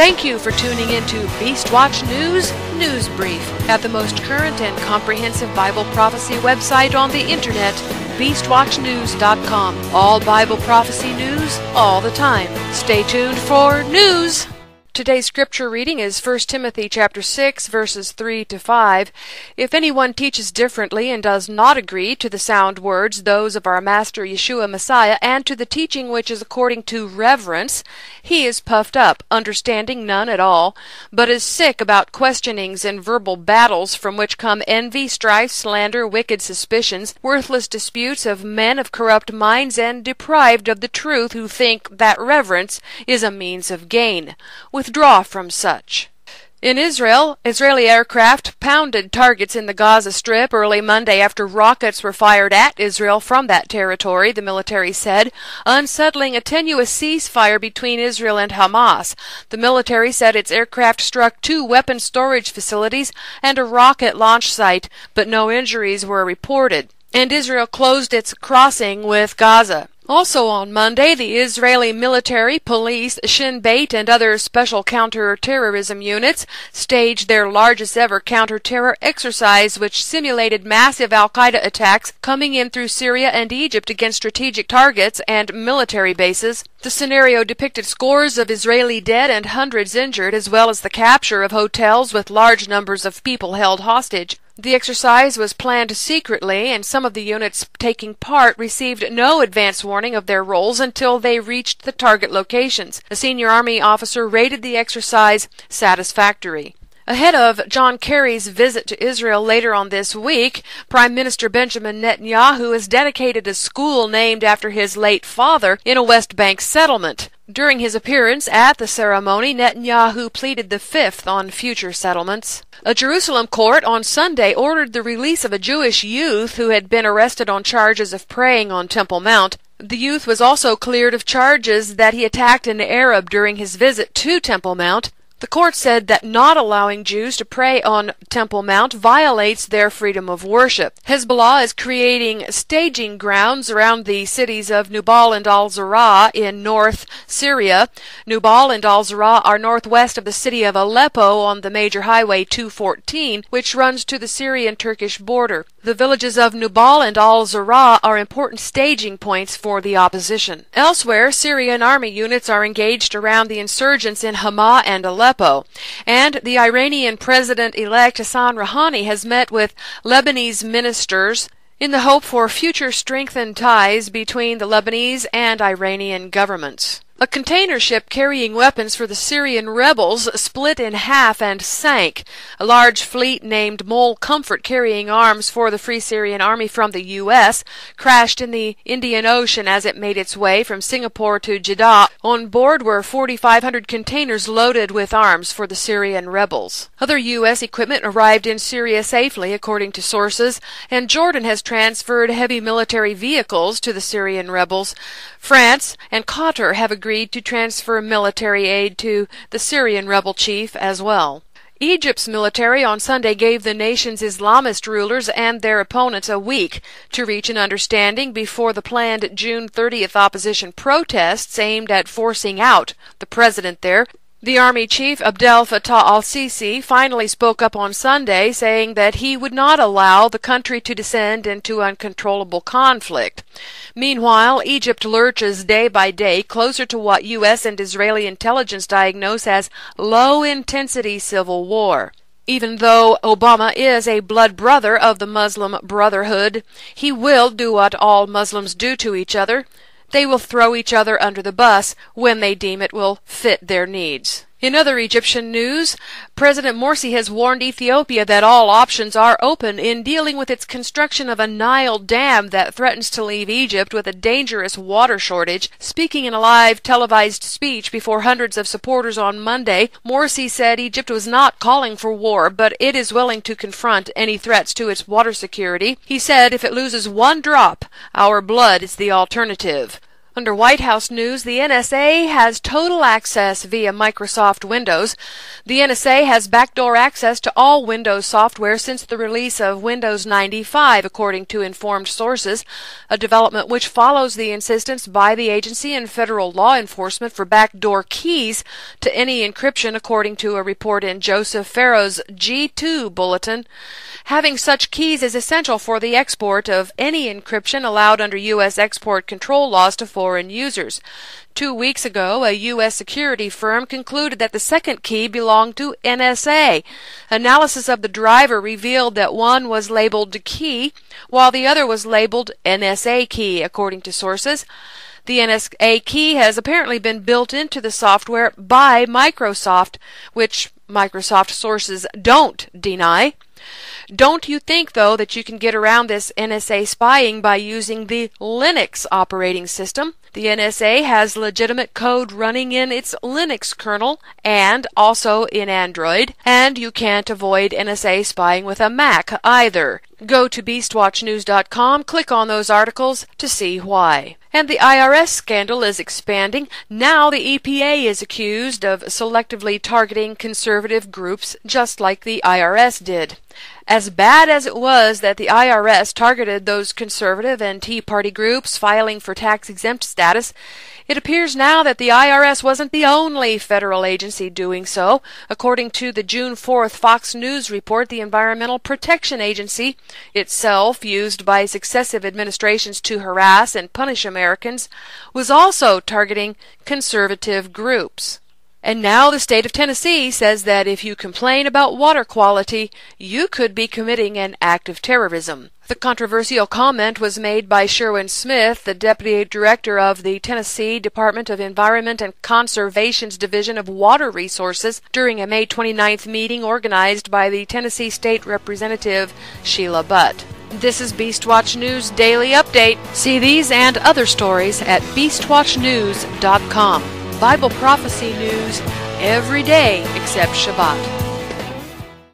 Thank you for tuning in to Beastwatch News News Brief at the most current and comprehensive Bible prophecy website on the internet, beastwatchnews.com. All Bible prophecy news, all the time. Stay tuned for news! Today's scripture reading is 1 Timothy chapter 6, verses 3 to 5. If anyone teaches differently and does not agree to the sound words, those of our Master Yeshua Messiah, and to the teaching which is according to reverence, he is puffed up, understanding none at all, but is sick about questionings and verbal battles, from which come envy, strife, slander, wicked suspicions, worthless disputes of men of corrupt minds, and deprived of the truth, who think that reverence is a means of gain. Withdraw from such. In Israel, Israeli aircraft pounded targets in the Gaza Strip early Monday after rockets were fired at Israel from that territory, the military said, unsettling a tenuous ceasefire between Israel and Hamas. The military said its aircraft struck 2 weapon storage facilities and a rocket launch site, but no injuries were reported. And Israel closed its crossing with Gaza. Also on Monday, the Israeli military, police, Shin Bet, and other special counter-terrorism units staged their largest ever counter-terror exercise, which simulated massive al-Qaeda attacks coming in through Syria and Egypt against strategic targets and military bases. The scenario depicted scores of Israeli dead and hundreds injured, as well as the capture of hotels with large numbers of people held hostage. The exercise was planned secretly, and some of the units taking part received no advance warning of their roles until they reached the target locations. A senior army officer rated the exercise satisfactory. Ahead of John Kerry's visit to Israel later on this week, Prime Minister Benjamin Netanyahu has dedicated a school named after his late father in a West Bank settlement. During his appearance at the ceremony, Netanyahu pleaded the fifth on future settlements. A Jerusalem court on Sunday ordered the release of a Jewish youth who had been arrested on charges of praying on Temple Mount. The youth was also cleared of charges that he attacked an Arab during his visit to Temple Mount. The court said that not allowing Jews to pray on Temple Mount violates their freedom of worship. Hezbollah is creating staging grounds around the cities of Nubal and al-Zara in North Syria. Nubal and al-Zara are northwest of the city of Aleppo on the major highway 214, which runs to the Syrian-Turkish border. The villages of Nubal and al-Zara are important staging points for the opposition. Elsewhere, Syrian army units are engaged around the insurgents in Hama and Aleppo. And the Iranian President-elect Hassan Rouhani has met with Lebanese ministers in the hope for future strengthened ties between the Lebanese and Iranian governments. A container ship carrying weapons for the Syrian rebels split in half and sank. A large fleet named Mole Comfort, carrying arms for the Free Syrian Army from the U.S., crashed in the Indian Ocean as it made its way from Singapore to Jeddah. On board were 4,500 containers loaded with arms for the Syrian rebels. Other U.S. equipment arrived in Syria safely, according to sources, and Jordan has transferred heavy military vehicles to the Syrian rebels. France and Qatar have agreed to transfer military aid to the Syrian rebel chief as well. Egypt's military on Sunday gave the nation's Islamist rulers and their opponents a week to reach an understanding before the planned June 30th opposition protests aimed at forcing out the president there. The army chief, Abdel Fattah al-Sisi, finally spoke up on Sunday, saying that he would not allow the country to descend into uncontrollable conflict. Meanwhile, Egypt lurches day by day closer to what U.S. and Israeli intelligence diagnose as low-intensity civil war. Even though Obama is a blood brother of the Muslim Brotherhood, he will do what all Muslims do to each other. They will throw each other under the bus when they deem it will fit their needs. In other Egyptian news, President Morsi has warned Ethiopia that all options are open in dealing with its construction of a Nile dam that threatens to leave Egypt with a dangerous water shortage. Speaking in a live televised speech before hundreds of supporters on Monday, Morsi said Egypt was not calling for war, but it is willing to confront any threats to its water security. He said, "If it loses one drop, our blood is the alternative." Under White House news, the NSA has total access via Microsoft Windows. The NSA has backdoor access to all Windows software since the release of Windows 95, according to informed sources, a development which follows the insistence by the agency and federal law enforcement for backdoor keys to any encryption, according to a report in Joseph Farrow's G2 bulletin. Having such keys is essential for the export of any encryption allowed under U.S. export control laws to foreign users. 2 weeks ago, a U.S. security firm concluded that the second key belonged to NSA. Analysis of the driver revealed that one was labeled key, while the other was labeled NSA key, according to sources. The NSA key has apparently been built into the software by Microsoft, which Microsoft sources don't deny. Don't you think, though, that you can get around this NSA spying by using the Linux operating system? The NSA has legitimate code running in its Linux kernel and also in Android, and you can't avoid NSA spying with a Mac either. Go to beastwatchnews.com, click on those articles to see why. And the IRS scandal is expanding. Now the EPA is accused of selectively targeting conservative groups, just like the IRS did. As bad as it was that the IRS targeted those conservative and Tea Party groups filing for tax-exempt status, it appears now that the IRS wasn't the only federal agency doing so. According to the June 4th Fox News report, the Environmental Protection Agency, itself used by successive administrations to harass and punish Americans, was also targeting conservative groups. And now the state of Tennessee says that if you complain about water quality, you could be committing an act of terrorism. The controversial comment was made by Sherwin Smith, the Deputy Director of the Tennessee Department of Environment and Conservation's Division of Water Resources, during a May 29th meeting organized by the Tennessee State Representative Sheila Butt. This is Beastwatch News Daily Update. See these and other stories at beastwatchnews.com. Bible prophecy news every day except Shabbat.